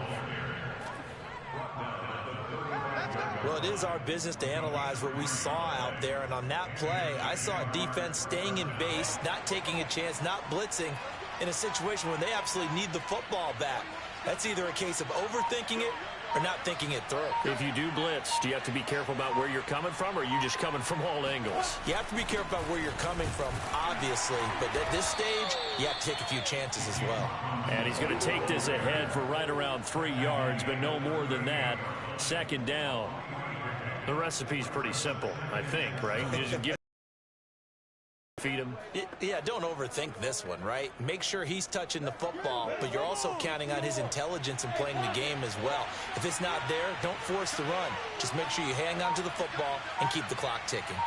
Well, it is our business to analyze what we saw out there. And on that play, I saw a defense staying in base, not taking a chance, not blitzing in a situation where they absolutely need the football back. That's either a case of overthinking it or not thinking it through. If you do blitz, do you have to be careful about where you're coming from, or are you just coming from all angles? You have to be careful about where you're coming from, obviously. But at this stage, you have to take a few chances as well. And he's going to take this ahead for right around 3 yards, but no more than that. 2nd down. The recipe's pretty simple, I think, right? You just give feed him. Yeah, don't overthink this one, right? Make sure he's touching the football, but you're also counting on his intelligence in playing the game as well. If it's not there, don't force the run. Just make sure you hang on to the football and keep the clock ticking.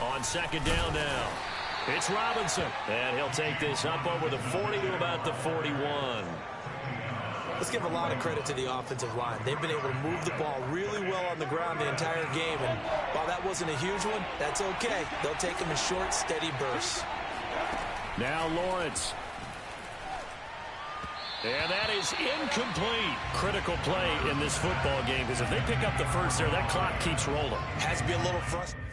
On 2nd down now, it's Robinson. And he'll take this up over the 40 to about the 41. Let's give a lot of credit to the offensive line. They've been able to move the ball really well on the ground the entire game. And while that wasn't a huge one, that's okay. They'll take them in short, steady bursts. Now Lawrence. And that is incomplete. Critical play in this football game, because if they pick up the 1st there, that clock keeps rolling. Has to be a little frustrating.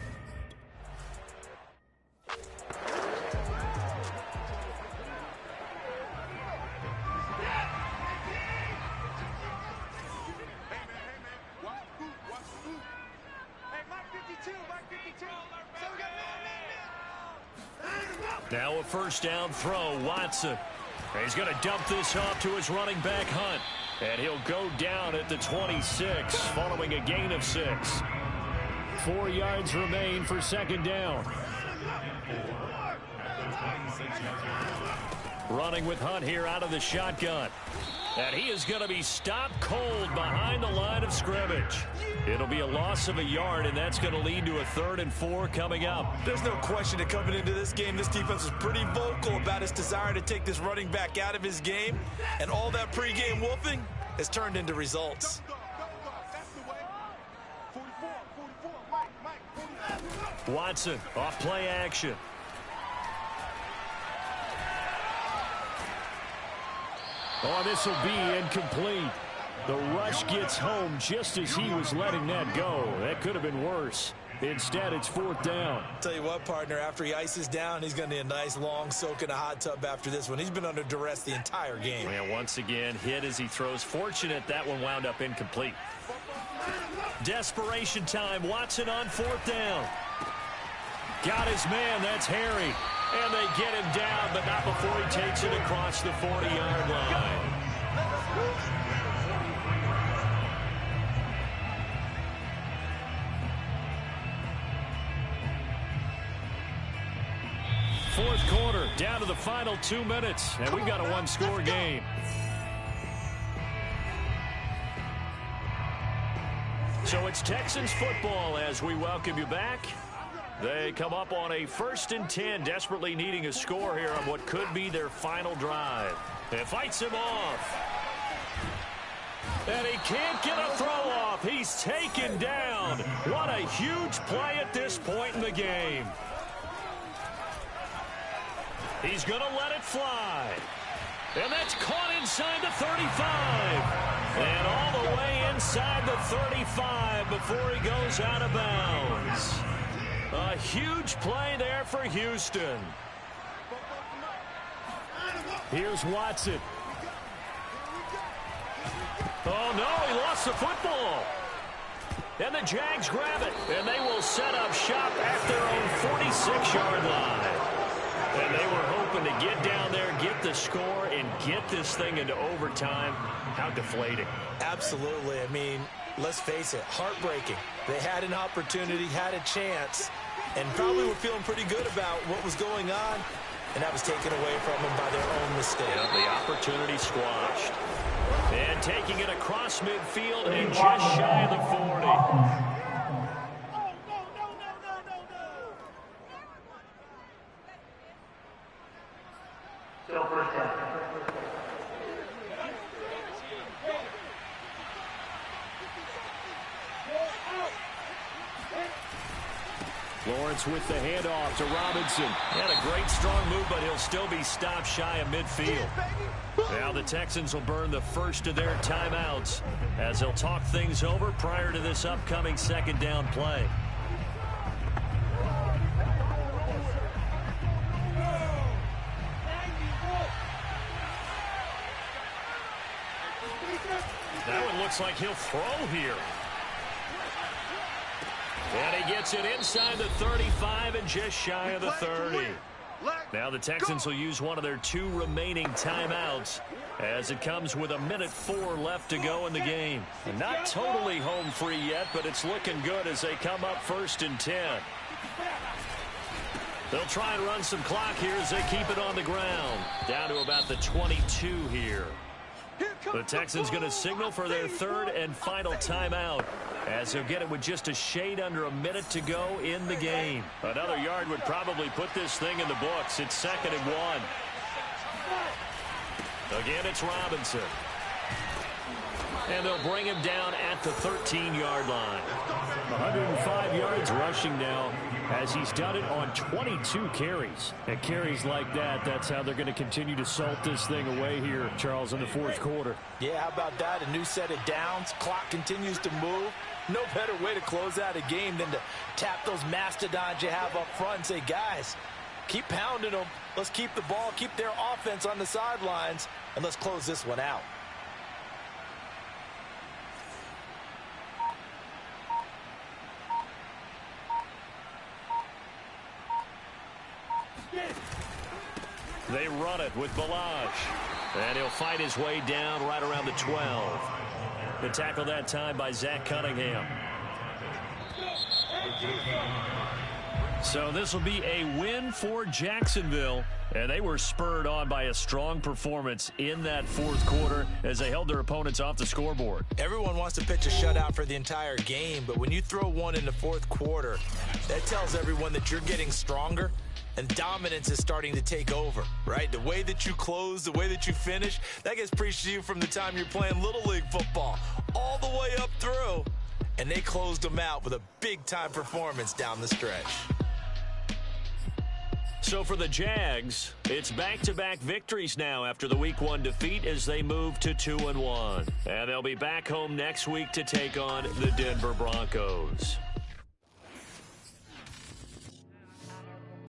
Now a 1st down throw, Watson. He's going to dump this off to his running back, Hunt. And he'll go down at the 26, following a gain of 6. 4 yards remain for 2nd down. Running with Hunt here out of the shotgun. And he is going to be stopped cold behind the line of scrimmage. It'll be a loss of a yard, and that's going to lead to a 3rd and 4 coming up. There's no question that coming into this game, this defense was pretty vocal about its desire to take this running back out of his game. And all that pregame wolfing has turned into results. Watson off play action. Oh, this will be incomplete. The rush gets home just as he was letting that go. That could have been worse. Instead, it's 4th down. Tell you what, partner, after he ices down, he's going to need a nice long soak in a hot tub after this one. He's been under duress the entire game. And once again, hit as he throws. Fortunate that one wound up incomplete. Desperation time. Watson on 4th down. Got his man. That's Harry. And they get him down, but not before he takes it across the 40-yard line. fourth quarter, down to the final 2 minutes, and we've got a one-score game. So it's Texans football as we welcome you back. They come up on a 1st and 10, desperately needing a score here on what could be their final drive. It fights him off. And he can't get a throw off. He's taken down. What a huge play at this point in the game. He's going to let it fly. And that's caught inside the 35. And all the way inside the 35 before he goes out of bounds. A huge play there for Houston. Here's Watson. Oh, no, he lost the football. And the Jags grab it, and they will set up shop at their own 46-yard line. And they were hoping to get down there, get the score, and get this thing into overtime. How deflating. Absolutely. I mean, let's face it, heartbreaking. They had an opportunity, had a chance, and probably were feeling pretty good about what was going on, and that was taken away from them by their own mistake. Yeah, the opportunity squashed. And taking it across midfield and just shy of the 40. Still first down. Lawrence with the handoff to Robinson. Had a great strong move, but he'll still be stopped shy of midfield. Now the Texans will burn the first of their timeouts as they'll talk things over prior to this upcoming second down play. That one looks like he'll throw here. And he gets it inside the 35 and just shy of the 30. Now the Texans will use one of their 2 remaining timeouts as it comes with 1:04 left to go in the game. And not totally home free yet, but it's looking good as they come up 1st and 10. They'll try and run some clock here as they keep it on the ground. Down to about the 22 here. The Texans going to signal for their 3rd and final timeout as they'll get it with just a shade under a minute to go in the game. Another yard would probably put this thing in the books. It's 2nd and 1. Again, it's Robinson. And they'll bring him down at the 13-yard line. 105 yards rushing now as he's done it on 22 carries. And carries like that, that's how they're going to continue to salt this thing away here, Charles, in the 4th quarter. Yeah, how about that? A new set of downs. Clock continues to move. No better way to close out a game than to tap those mastodons you have up front and say, guys, keep pounding them. Let's keep the ball, keep their offense on the sidelines, and let's close this one out. They run it with Balaj. And he'll fight his way down right around the 12. The tackle that time by Zach Cunningham. So this will be a win for Jacksonville. And they were spurred on by a strong performance in that 4th quarter as they held their opponents off the scoreboard. Everyone wants to pitch a shutout for the entire game, but when you throw one in the 4th quarter, that tells everyone that you're getting stronger and dominance is starting to take over, right? The way that you close, the way that you finish, that gets preached to you from the time you're playing Little League football all the way up through. And they closed them out with a big-time performance down the stretch. So for the Jags, it's back-to-back victories now after the Week 1 defeat as they move to 2-1. And they'll be back home next week to take on the Denver Broncos.